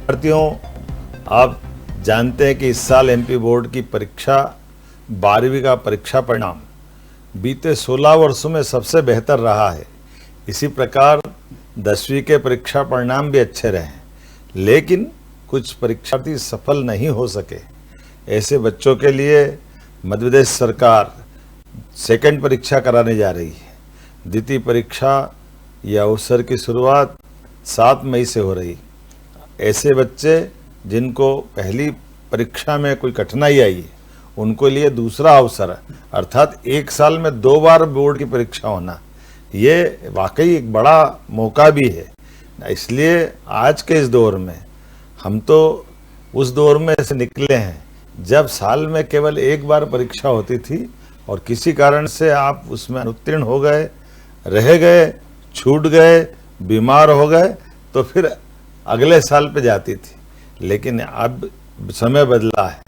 साथियों, आप जानते हैं कि इस साल एमपी बोर्ड की परीक्षा 12वीं का परीक्षा परिणाम बीते 16 वर्षों में सबसे बेहतर रहा है। इसी प्रकार 10वीं के परीक्षा परिणाम भी अच्छे रहे, लेकिन कुछ परीक्षार्थी सफल नहीं हो सके। ऐसे बच्चों के लिए मध्य प्रदेश सरकार सेकंड परीक्षा कराने जा रही है। द्वितीय परीक्षा या अवसर की शुरुआत 7 मई से हो रही। ऐसे बच्चे जिनको पहली परीक्षा में कोई कठिनाई आई है, उनको लिए दूसरा अवसर अर्थात 1 साल में 2 बार बोर्ड की परीक्षा होना, ये वाकई एक बड़ा मौका भी है। इसलिए आज के इस दौर में हम तो उस दौर में से निकले हैं जब साल में केवल 1 बार परीक्षा होती थी और किसी कारण से आप उसमें अनुत्तीर्ण हो गए, रह गए, छूट गए, बीमार हो गए तो फिर अगले साल पे जाती थी। लेकिन अब समय बदला है,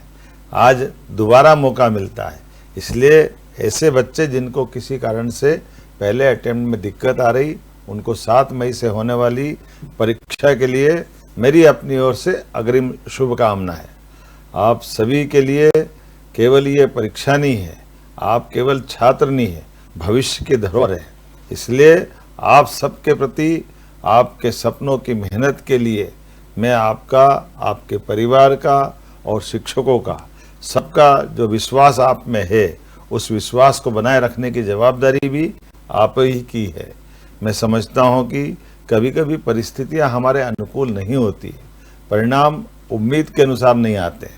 आज दोबारा मौका मिलता है। इसलिए ऐसे बच्चे जिनको किसी कारण से पहले अटेम्प्ट में दिक्कत आ रही, उनको 7 मई से होने वाली परीक्षा के लिए मेरी अपनी ओर से अग्रिम शुभकामना है। आप सभी के लिए केवल ये परीक्षा नहीं है, आप केवल छात्र नहीं है, भविष्य की धरोहर है। इसलिए आप सबके प्रति आपके सपनों की मेहनत के लिए मैं आपका, आपके परिवार का और शिक्षकों का, सबका जो विश्वास आप में है, उस विश्वास को बनाए रखने की जवाबदारी भी आप ही की है। मैं समझता हूं कि कभी कभी परिस्थितियां हमारे अनुकूल नहीं होती, परिणाम उम्मीद के अनुसार नहीं आते,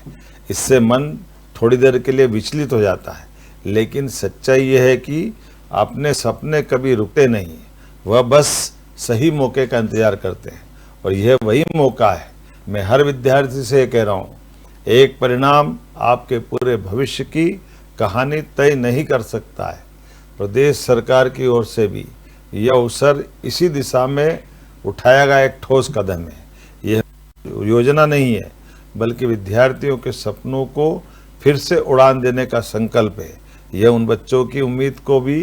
इससे मन थोड़ी देर के लिए विचलित हो जाता है। लेकिन सच्चाई यह है कि अपने सपने कभी रुकते नहीं, वह बस सही मौके का इंतजार करते हैं और यह वही मौका है। मैं हर विद्यार्थी से कह रहा हूँ, एक परिणाम आपके पूरे भविष्य की कहानी तय नहीं कर सकता है। प्रदेश सरकार की ओर से भी यह अवसर इसी दिशा में उठाया गया एक ठोस कदम है। यह योजना नहीं है, बल्कि विद्यार्थियों के सपनों को फिर से उड़ान देने का संकल्प है। यह उन बच्चों की उम्मीद को भी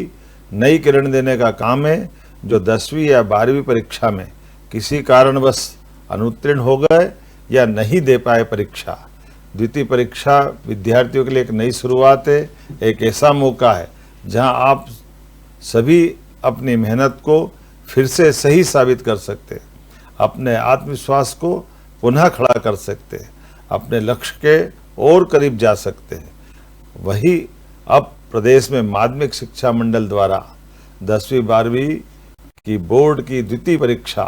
नई किरण देने का काम है जो 10वीं या 12वीं परीक्षा में किसी कारणवश अनुत्तीर्ण हो गए या नहीं दे पाए परीक्षा। द्वितीय परीक्षा विद्यार्थियों के लिए एक नई शुरुआत है, एक ऐसा मौका है जहां आप सभी अपनी मेहनत को फिर से सही साबित कर सकते हैं, अपने आत्मविश्वास को पुनः खड़ा कर सकते हैं, अपने लक्ष्य के और करीब जा सकते हैं। वही अब प्रदेश में माध्यमिक शिक्षा मंडल द्वारा 10वीं 12वीं की बोर्ड की द्वितीय परीक्षा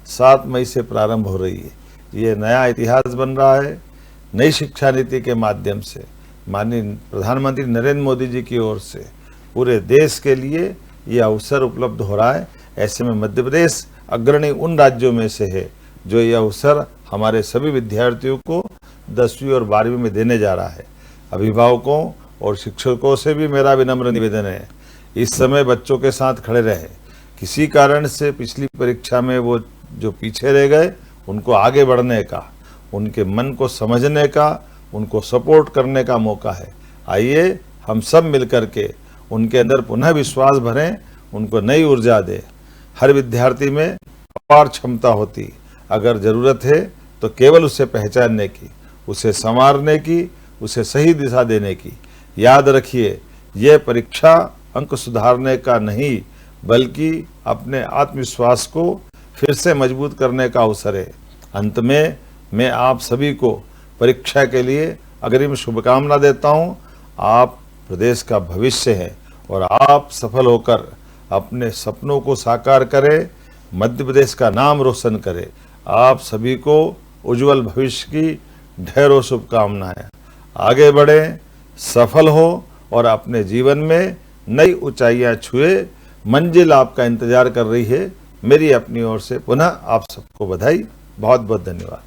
7 मई से प्रारंभ हो रही है। ये नया इतिहास बन रहा है। नई शिक्षा नीति के माध्यम से माननीय प्रधानमंत्री नरेंद्र मोदी जी की ओर से पूरे देश के लिए ये अवसर उपलब्ध हो रहा है। ऐसे में मध्य प्रदेश अग्रणी उन राज्यों में से है जो ये अवसर हमारे सभी विद्यार्थियों को 10वीं और 12वीं में देने जा रहा है। अभिभावकों और शिक्षकों से भी मेरा विनम्र निवेदन है, इस समय बच्चों के साथ खड़े रहे। किसी कारण से पिछली परीक्षा में वो जो पीछे रह गए, उनको आगे बढ़ने का, उनके मन को समझने का, उनको सपोर्ट करने का मौका है। आइए हम सब मिलकर के उनके अंदर पुनः विश्वास भरें, उनको नई ऊर्जा दें। हर विद्यार्थी में अपार क्षमता होती, अगर ज़रूरत है तो केवल उसे पहचानने की, उसे संवारने की, उसे सही दिशा देने की। याद रखिए, यह परीक्षा अंक सुधारने का नहीं, बल्कि अपने आत्मविश्वास को फिर से मजबूत करने का अवसर है। अंत में मैं आप सभी को परीक्षा के लिए अग्रिम शुभकामना देता हूँ। आप प्रदेश का भविष्य हैं और आप सफल होकर अपने सपनों को साकार करें, मध्य प्रदेश का नाम रोशन करें। आप सभी को उज्जवल भविष्य की ढेरों शुभकामनाएं। आगे बढ़ें, सफल हो और अपने जीवन में नई ऊंचाइयां छुए। मंजिल आपका इंतजार कर रही है। मेरी अपनी ओर से पुनः आप सबको बधाई। बहुत बहुत धन्यवाद।